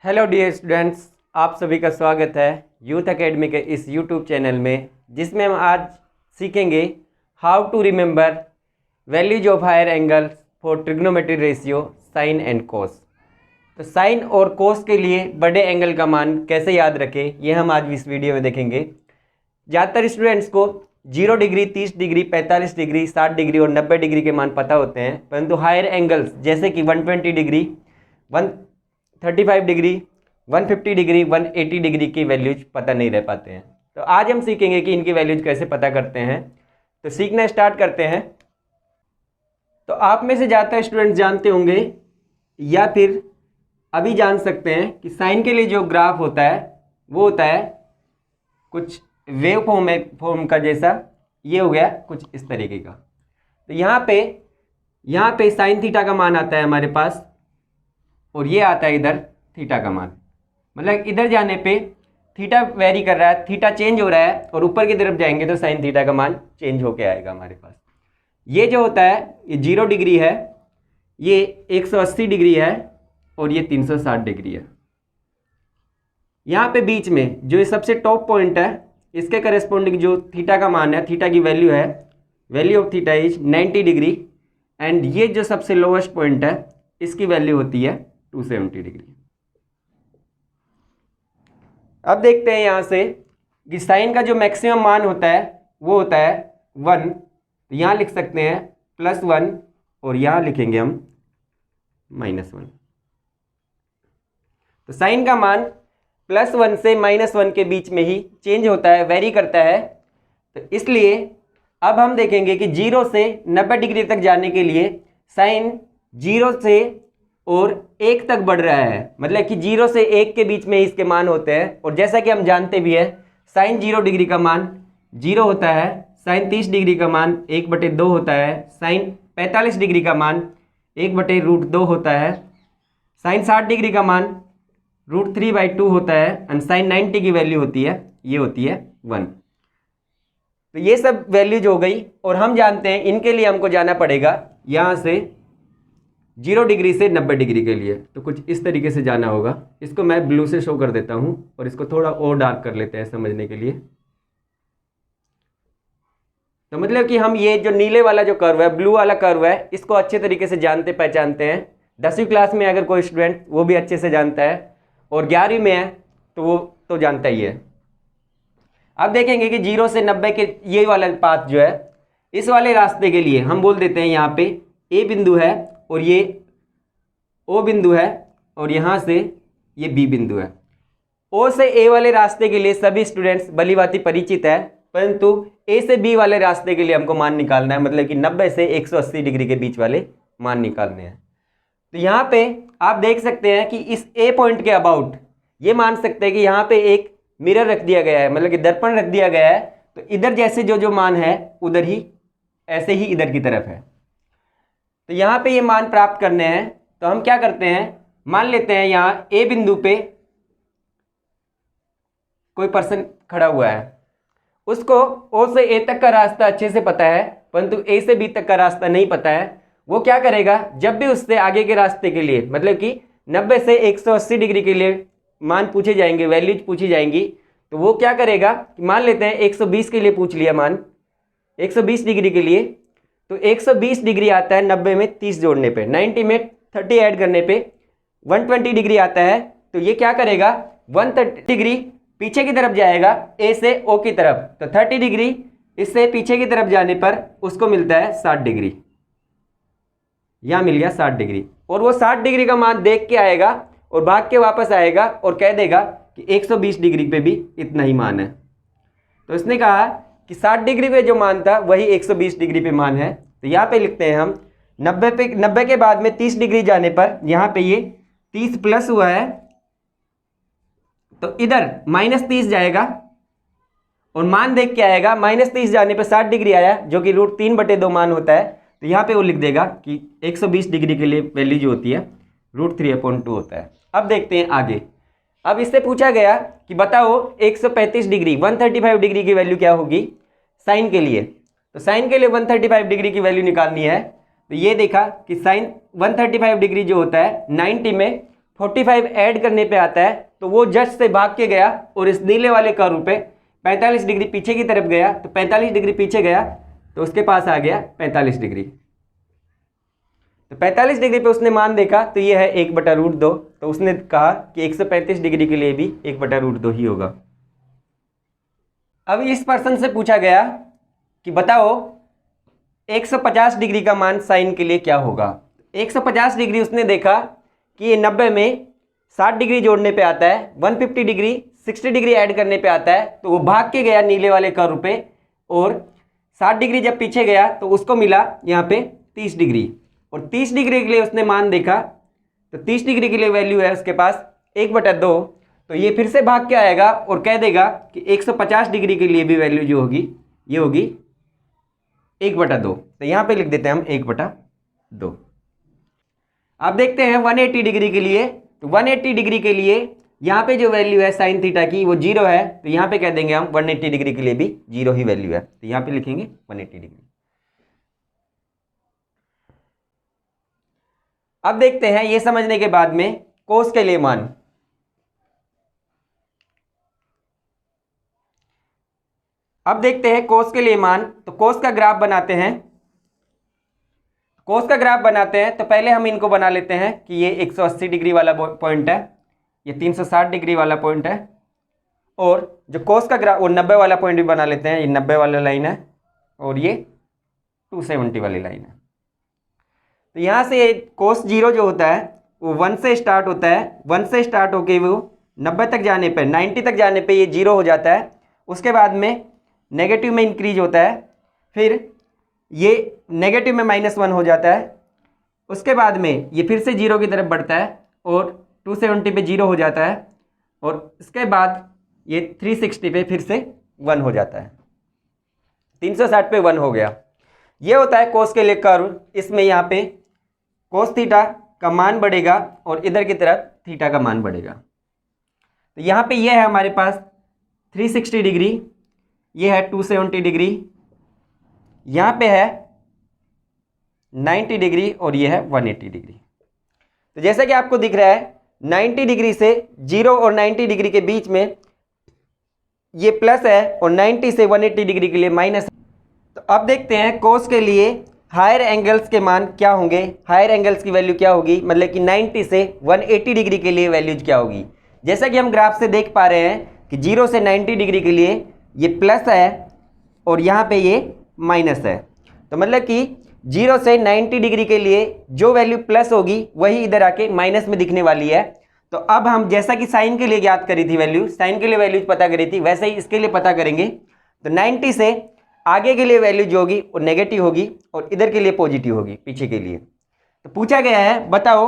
Hello dear students, आप सभी का स्वागत है यूथ एकेडमी के इस यूट्यूब चैनल में, जिसमें हम आज सीखेंगे how to remember values of higher angles for trigonometry ratio sine and cos. तो साइन और कोस के लिए बड़े एंगल का मान कैसे याद रखें, ये हम आज इस वीडियो में देखेंगे। ज़्यादातर स्टूडेंट्स को 0 डिग्री, 30 डिग्री, 45 डिग्री, 60 डिग्री और 90 डिग्री के मान पता होते हैं, परंतु हायर एंगल्स जैसे कि 120 डिग्री, 135 डिग्री, 150 डिग्री, 180 डिग्री की वैल्यूज पता नहीं रह पाते हैं। तो आज हम सीखेंगे कि इनकी वैल्यूज कैसे पता करते हैं। तो सीखना स्टार्ट करते हैं। तो आप में से ज़्यादातर स्टूडेंट्स जानते होंगे या फिर अभी जान सकते हैं कि साइन के लिए जो ग्राफ होता है वो होता है कुछ वेव फॉर्म का जैसा। ये हो गया कुछ इस तरीके का। तो यहाँ पे साइन थीटा का मान आता है हमारे पास, और ये आता है इधर थीटा का मान। मतलब इधर जाने पे थीटा वेरी कर रहा है, थीटा चेंज हो रहा है, और ऊपर की तरफ जाएंगे तो साइन थीटा का मान चेंज होके आएगा हमारे पास। ये जो होता है ये 0 डिग्री है, ये 180 डिग्री है, और ये 360 डिग्री है। यहाँ पे बीच में जो ये सबसे टॉप पॉइंट है, इसके करेस्पॉन्डिंग जो थीटा का मान है, थीटा की वैल्यू है, value of theta is 90 degree. And ये जो सबसे लोवेस्ट पॉइंट है, इसकी वैल्यू होती है 270 डिग्री। अब देखते हैं यहाँ से कि साइन का जो मैक्सिमम मान होता है वो होता है 1। तो यहाँ लिख सकते हैं +1, और यहाँ लिखेंगे हम -1। तो साइन का मान +1 से -1 के बीच में ही चेंज होता है, वेरी करता है। तो इसलिए अब हम देखेंगे कि 0 से 90 डिग्री तक जाने के लिए साइन 0 से और 1 तक बढ़ रहा है। मतलब कि 0 से 1 के बीच में इसके मान होते हैं। और जैसा कि हम जानते भी हैं, साइन 0 डिग्री का मान 0 होता है, साइन 30 डिग्री का मान 1/2 होता है, साइन 45 डिग्री का मान 1/√2 होता है, साइन 60 डिग्री का मान √3/2 होता है, एंड साइन 90 की वैल्यू होती है, ये होती है 1। तो ये सब वैल्यूज हो गई, और हम जानते हैं इनके लिए हमको जाना पड़ेगा यहाँ से 0 डिग्री से 90 डिग्री के लिए। तो कुछ इस तरीके से जाना होगा। इसको मैं ब्लू से शो कर देता हूँ, और इसको थोड़ा और डार्क कर लेते हैं समझने के लिए। तो मतलब कि हम ये जो नीले वाला जो कर्व है, ब्लू वाला कर्व है, इसको अच्छे तरीके से जानते पहचानते हैं। 10वीं क्लास में अगर कोई स्टूडेंट वो भी अच्छे से जानता है, और 11वीं में है तो वो तो जानता ही है। अब देखेंगे कि 0 से 90 के ये वाला पाथ जो है, इस वाले रास्ते के लिए हम बोल देते हैं यहाँ पे ए बिंदु है, और ये ओ बिंदु है, और यहाँ से ये बी बिंदु है। ओ से ए वाले रास्ते के लिए सभी स्टूडेंट्स भली भांति परिचित है, परंतु ए से बी वाले रास्ते के लिए हमको मान निकालना है। मतलब कि 90 से 180 डिग्री के बीच वाले मान निकालने हैं। तो यहाँ पे आप देख सकते हैं कि इस ए पॉइंट के अबाउट ये मान सकते हैं कि यहाँ पे एक मिरर रख दिया गया है, मतलब कि दर्पण रख दिया गया है। तो इधर जैसे जो मान है उधर ही ऐसे ही इधर की तरफ है। तो यहाँ पे ये मान प्राप्त करने हैं, तो हम क्या करते हैं, मान लेते हैं यहाँ ए बिंदु पे कोई पर्सन खड़ा हुआ है, उसको ओ से ए तक का रास्ता अच्छे से पता है, परंतु ए से बी तक का रास्ता नहीं पता है। वो क्या करेगा, जब भी उससे आगे के रास्ते के लिए, मतलब कि 90 से 180 डिग्री के लिए मान पूछे जाएंगे, वैल्यूज पूछी जाएंगी, तो वो क्या करेगा, मान लेते हैं 120 के लिए पूछ लिया मान, 120 डिग्री के लिए। तो 120 डिग्री आता है 90 में 30 जोड़ने पे, 90 में 30 ऐड करने पे 120 डिग्री आता है। तो ये क्या करेगा, 130 डिग्री पीछे की तरफ जाएगा ए से ओ की तरफ। तो 30 डिग्री इससे पीछे की तरफ जाने पर उसको मिलता है 60 डिग्री। यहाँ मिल गया 60 डिग्री, और वो 60 डिग्री का मान देख के आएगा और भाग के वापस आएगा और कह देगा कि 120 डिग्री पे भी इतना ही मान है। तो इसने कहा कि 60 डिग्री पे जो मान था वही 120 डिग्री पे मान है। तो यहाँ पे लिखते हैं हम 90 के बाद में 30 डिग्री जाने पर यहाँ पे ये 30 प्लस हुआ है, तो इधर -30 जाएगा और मान देख के आएगा। -30 जाने पर 60 डिग्री आया, जो कि √3/2 मान होता है। तो यहाँ पे वो लिख देगा कि 120 डिग्री के लिए वैल्यू जो होती है √3/2 होता है। अब देखते हैं आगे। अब इससे पूछा गया कि बताओ 135 डिग्री, 135 डिग्री की वैल्यू क्या होगी साइन के लिए। तो साइन के लिए 135 डिग्री की वैल्यू निकालनी है। तो ये देखा कि साइन 135 डिग्री जो होता है 90 में 45 ऐड करने पे आता है तो वो जस्ट से भाग के गया और इस नीले वाले कर्व पे 45 डिग्री पीछे की तरफ गया, तो 45 डिग्री पीछे गया तो उसके पास आ गया 45 डिग्री। तो 45 डिग्री पे उसने मान देखा तो ये है 1/√2, तो उसने कहा कि 135 डिग्री के लिए भी 1/√2 ही होगा। अब इस पर्सन से पूछा गया कि बताओ 150 डिग्री का मान साइन के लिए क्या होगा। 150 डिग्री उसने देखा कि ये 90 में 60 डिग्री जोड़ने पे आता है, 150 डिग्री 60 डिग्री ऐड करने पे आता है, तो वो भाग के गया नीले वाले कर्व पे और 60 डिग्री जब पीछे गया तो उसको मिला यहाँ पे 30 डिग्री, और 30 डिग्री के लिए उसने मान देखा तो 30 डिग्री के लिए वैल्यू है उसके पास 1/2, तो ये फिर से भाग के आएगा और कह देगा कि 150 डिग्री के लिए भी वैल्यू जो होगी ये होगी 1/2, तो यहाँ पे लिख देते हैं हम 1/2। अब देखते हैं 180 डिग्री के लिए, तो 180 डिग्री के लिए यहाँ पे जो वैल्यू है साइन थीटा की वो 0 है, तो यहाँ पे कह देंगे हम 180 डिग्री के लिए भी 0 ही वैल्यू है, तो यहाँ पे लिखेंगे 180 डिग्री। अब देखते हैं ये समझने के बाद में कोस के लिए मान। अब देखते हैं कोस के लिए मान, तो कोस का ग्राफ बनाते हैं। कोस का ग्राफ बनाते हैं तो पहले हम इनको बना लेते हैं कि ये 180 डिग्री वाला पॉइंट है, ये 360 डिग्री वाला पॉइंट है, और जो कोस का ग्राफ वो 90 वाला पॉइंट भी बना लेते हैं, ये 90 वाला लाइन है और ये 270 वाली लाइन है। तो यहाँ से कोस 0 जो होता है वो 1 से स्टार्ट होता है, 1 से स्टार्ट होके वो 90 तक जाने पर 90 तक जाने पे ये 0 हो जाता है, उसके बाद में नेगेटिव में इंक्रीज होता है, फिर ये नेगेटिव में -1 हो जाता है, उसके बाद में ये फिर से 0 की तरफ बढ़ता है और 270 पे 0 हो जाता है, और इसके बाद ये 360 पे फिर से 1 हो जाता है, 360 पे 1 हो गया। ये होता है कोस के लिए कर्व। इसमें यहाँ पे कोस थीटा का मान बढ़ेगा और इधर की तरफ थीटा का मान बढ़ेगा। तो यहाँ पे ये है हमारे पास 360 डिग्री, ये है 270 डिग्री, यहाँ पे है 90 डिग्री और ये है 180 डिग्री। तो जैसा कि आपको दिख रहा है 90 डिग्री से 0 और 90 डिग्री के बीच में ये प्लस है और 90 से 180 डिग्री के लिए माइनस है। तो अब देखते हैं कोस के लिए हायर एंगल्स के मान क्या होंगे, हायर एंगल्स की वैल्यू क्या होगी, मतलब कि 90 से 180 डिग्री के लिए वैल्यूज क्या होगी। जैसा कि हम ग्राफ से देख पा रहे हैं कि 0 से 90 डिग्री के लिए ये प्लस है और यहाँ पे ये माइनस है, तो मतलब कि 0 से 90 डिग्री के लिए जो वैल्यू प्लस होगी वही इधर आके माइनस में दिखने वाली है। तो अब हम जैसा कि साइन के लिए ज्ञात करी थी वैल्यू, साइन के लिए वैल्यूज पता करी थी, वैसे ही इसके लिए पता करेंगे। तो 90 से आगे के लिए वैल्यू जो होगी वो नेगेटिव होगी और इधर के लिए पॉजिटिव होगी, पीछे के लिए। तो पूछा गया है बताओ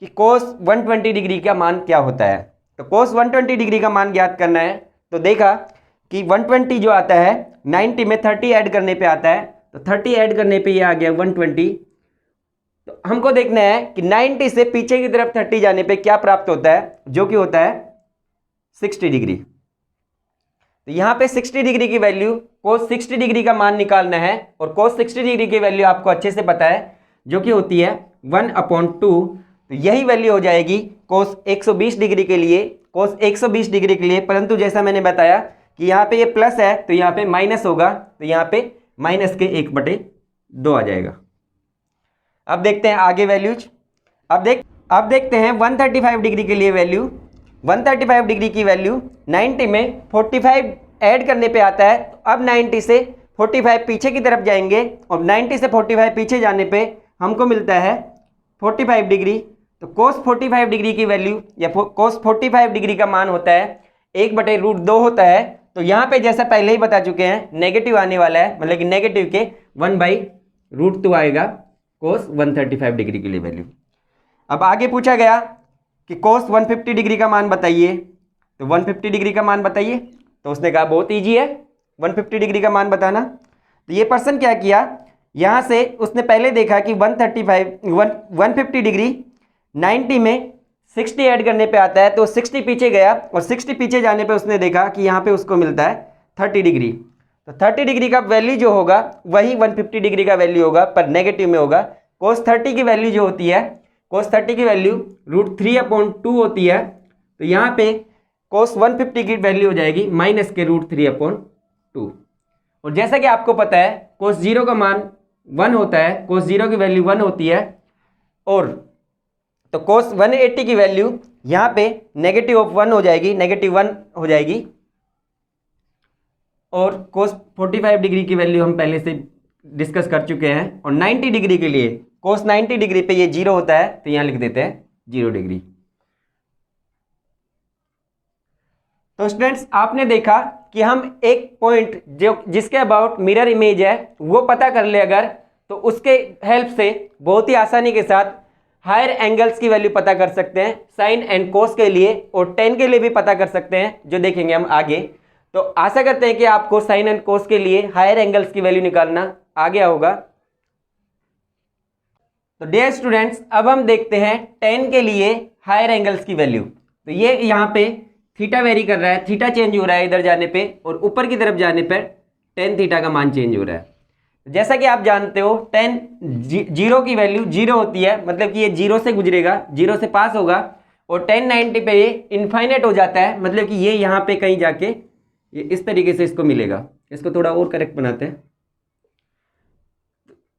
कि कोस 120 डिग्री का मान क्या होता है। तो कोस 120 डिग्री का मान ज्ञात करना है, तो देखा कि 120 जो आता है 90 में 30 ऐड करने पे आता है, तो 30 ऐड करने पे ये आ गया 120। तो हमको देखना है कि 90 से पीछे की तरफ 30 जाने पे क्या प्राप्त होता है, जो कि होता है 60 डिग्री। तो यहाँ पे 60 डिग्री की वैल्यू, कोस 60 डिग्री का मान निकालना है, और कोस 60 डिग्री की वैल्यू आपको अच्छे से पता है जो कि होती है 1/2। तो यही वैल्यू हो जाएगी कोस 120 डिग्री के लिए, कोस 120 डिग्री के लिए। परंतु जैसा मैंने बताया कि यहाँ पे ये प्लस है तो यहाँ पे माइनस होगा, तो यहाँ पे माइनस के 1/2 आ जाएगा। अब देखते हैं आगे वैल्यूज। अब देखते हैं 135 डिग्री के लिए वैल्यू। 135 डिग्री की वैल्यू 90 में 45 ऐड करने पे आता है, तो अब 90 से 45 पीछे की तरफ जाएंगे और 90 से 45 पीछे जाने पे हमको मिलता है 45 डिग्री। तो कोस 45 डिग्री की वैल्यू या कोस 45 डिग्री का मान होता है 1/√2 होता है। तो यहाँ पे जैसा पहले ही बता चुके हैं नेगेटिव आने वाला है, मतलब कि नेगेटिव के 1/√2 आएगा कोस 135 डिग्री के लिए वैल्यू। अब आगे पूछा गया कि कोस 150 डिग्री का मान बताइए, तो 150 डिग्री का मान बताइए। तो उसने कहा बहुत ईजी है 150 डिग्री का मान बताना। तो ये पर्सन क्या किया, यहाँ से उसने पहले देखा कि 150 डिग्री 90 में 60 ऐड करने पे आता है, तो 60 पीछे गया और 60 पीछे जाने पे उसने देखा कि यहाँ पे उसको मिलता है 30 डिग्री। तो 30 डिग्री का वैल्यू जो होगा वही 150 डिग्री का वैल्यू होगा, पर नेगेटिव में होगा। कोस 30 की वैल्यू जो होती है cos 30 की वैल्यू √3/2 होती है, तो यहाँ पे cos 150 की वैल्यू हो जाएगी -√3/2। और जैसा कि आपको पता है cos 0 का मान 1 होता है, cos 0 की वैल्यू 1 होती है, और तो cos 180 की वैल्यू यहाँ पे -1 हो जाएगी, -1 हो जाएगी। और cos 45 डिग्री की वैल्यू हम पहले से डिस्कस कर चुके हैं। और 90 डिग्री के लिए cos 90 डिग्री पे ये 0 होता है, तो यहाँ लिख देते हैं 0 डिग्री। तो स्टूडेंट्स, आपने देखा कि हम एक पॉइंट जो जिसके अबाउट मिरर इमेज है वो पता कर ले अगर, तो उसके हेल्प से बहुत ही आसानी के साथ हायर एंगल्स की वैल्यू पता कर सकते हैं, साइन एंड कोस के लिए और टेन के लिए भी पता कर सकते हैं, जो देखेंगे हम आगे। तो आशा करते हैं कि आपको साइन एंड कोस के लिए हायर एंगल्स की वैल्यू निकालना आ गया होगा। तो डियर स्टूडेंट्स, अब हम देखते हैं टेन के लिए हायर एंगल्स की वैल्यू। तो ये यहाँ पे थीटा वेरी कर रहा है, थीटा चेंज हो रहा है इधर जाने पे, और ऊपर की तरफ जाने पर टेन थीटा का मान चेंज हो रहा है। जैसा कि आप जानते हो टेन 0 की वैल्यू 0 होती है, मतलब कि ये 0 से गुजरेगा, 0 से पास होगा, और 1090 पे ये इनफाइनाइट हो जाता है, मतलब कि ये यहाँ पे कहीं जाके ये इस तरीके से इसको मिलेगा। इसको थोड़ा और करेक्ट बनाते हैं,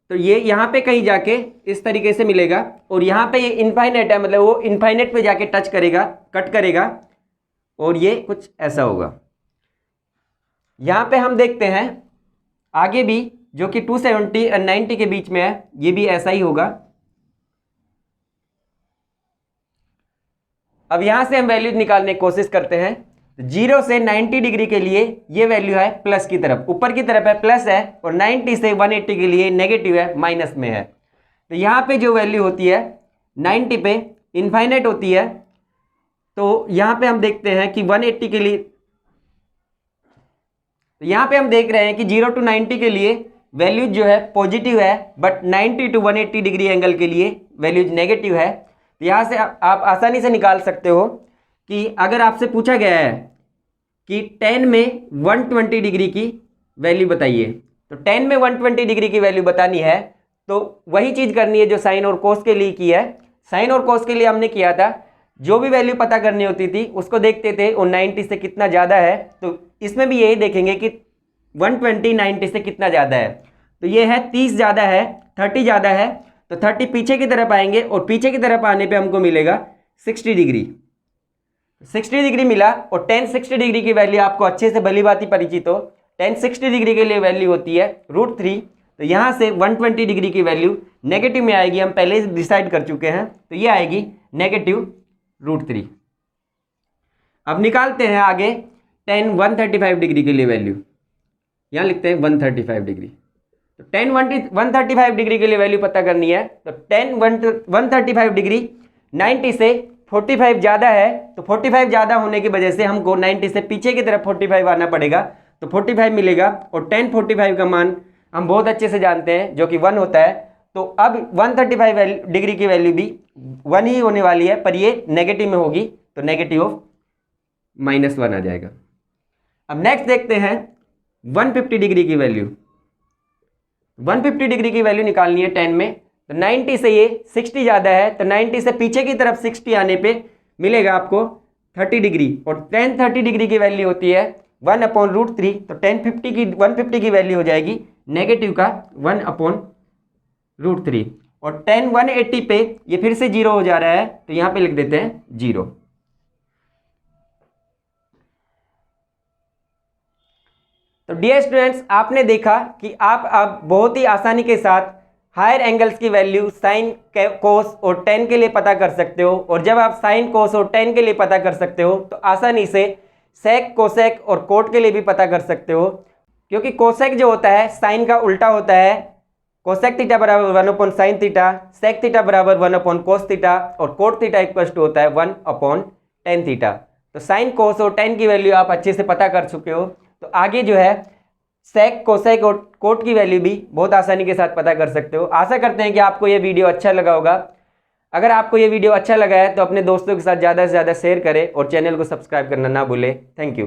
तो ये यहाँ पे कहीं जाके इस तरीके से मिलेगा, और यहाँ पे ये इनफाइनाइट है, मतलब वो इनफाइनाइट पे जाके टच करेगा, कट करेगा, और ये कुछ ऐसा होगा। यहाँ पे हम देखते हैं आगे भी, जो कि 270 और 90 के बीच में है, ये भी ऐसा ही होगा। अब यहां से हम वैल्यू निकालने की कोशिश करते हैं। 0 से 90 डिग्री के लिए ये वैल्यू है प्लस की तरफ, ऊपर की तरफ है प्लस है, और 90 से 180 के लिए नेगेटिव है, माइनस में है। तो यहाँ पे जो वैल्यू होती है 90 पे इनफाइनाइट होती है, तो यहाँ पे हम देखते हैं कि 180 के लिए, तो यहाँ पे हम देख रहे हैं कि 0 to 90 के लिए वैल्यू जो है पॉजिटिव है, बट 90 to 180 डिग्री एंगल के लिए वैल्यू नेगेटिव है। तो यहाँ से आप आसानी से निकाल सकते हो कि अगर आपसे पूछा गया है कि 10 में 120 डिग्री की वैल्यू बताइए, तो 10 में 120 डिग्री की वैल्यू बतानी है, तो वही चीज़ करनी है जो साइन और कोस के लिए की है। साइन और कोस के लिए हमने किया था, जो भी वैल्यू पता करनी होती थी उसको देखते थे और 90 से कितना ज़्यादा है, तो इसमें भी यही देखेंगे कि 120 90 से कितना ज़्यादा है। तो ये है 30 ज़्यादा है, 30 ज़्यादा है, तो 30 पीछे की तरफ आएंगे, और पीछे की तरफ आने पे हमको मिलेगा 60 डिग्री। 60 डिग्री मिला, और 10 60 डिग्री की वैल्यू आपको अच्छे से भली बात ही परिचित हो। 10 60 डिग्री के लिए वैल्यू होती है √3। तो यहाँ से 120 डिग्री की वैल्यू नेगेटिव में आएगी, हम पहले ही डिसाइड कर चुके हैं, तो ये आएगी -√3। अब निकालते हैं आगे 10 135 डिग्री के लिए वैल्यू। यहाँ लिखते हैं 135 डिग्री। तो 10 135 डिग्री के लिए वैल्यू पता करनी है, तो 10 135 डिग्री 90 से 45 ज़्यादा है, तो 45 ज़्यादा होने की वजह से हमको 90 से पीछे की तरफ 45 आना पड़ेगा, तो 45 मिलेगा। और 10 45 का मान हम बहुत अच्छे से जानते हैं, जो कि 1 होता है। तो अब 135 डिग्री की वैल्यू भी 1 ही होने वाली है, पर ये नेगेटिव में होगी, तो नेगेटिव ऑफ -1 आ जाएगा। अब नेक्स्ट देखते हैं 150 डिग्री की वैल्यू। 150 डिग्री की वैल्यू निकालनी है 10 में, तो 90 से ये 60 ज़्यादा है, तो 90 से पीछे की तरफ 60 आने पे मिलेगा आपको 30 डिग्री, और 10 30 डिग्री की वैल्यू होती है 1/√3। तो 150 की वैल्यू हो जाएगी नेगेटिव का 1/√3। और 10 180 पे ये फिर से 0 हो जा रहा है, तो यहाँ पे लिख देते हैं 0। तो डियर स्टूडेंट्स, आपने देखा कि आप अब बहुत ही आसानी के साथ हायर एंगल्स की वैल्यू साइन कोस और टेन के लिए पता कर सकते हो। और जब आप साइन कोस और टेन के लिए पता कर सकते हो, तो आसानी से सेक कोसेक और कोट के लिए भी पता कर सकते हो, क्योंकि कोसेक जो होता है साइन का उल्टा होता है। कोसेक थीटा बराबर 1/sin थीटा, सेक थीटा बराबर 1/cos थीटा, और कोट थीटा इक्वल टू होता है 1/tan थीटा। तो साइन कोस और टेन की वैल्यू आप अच्छे से पता कर चुके हो, तो आगे जो है सेक कोसेक और कोट की वैल्यू भी बहुत आसानी के साथ पता कर सकते हो। आशा करते हैं कि आपको ये वीडियो अच्छा लगा होगा। अगर आपको ये वीडियो अच्छा लगा है तो अपने दोस्तों के साथ ज़्यादा से ज़्यादा शेयर करें और चैनल को सब्सक्राइब करना ना भूलें। Thank you.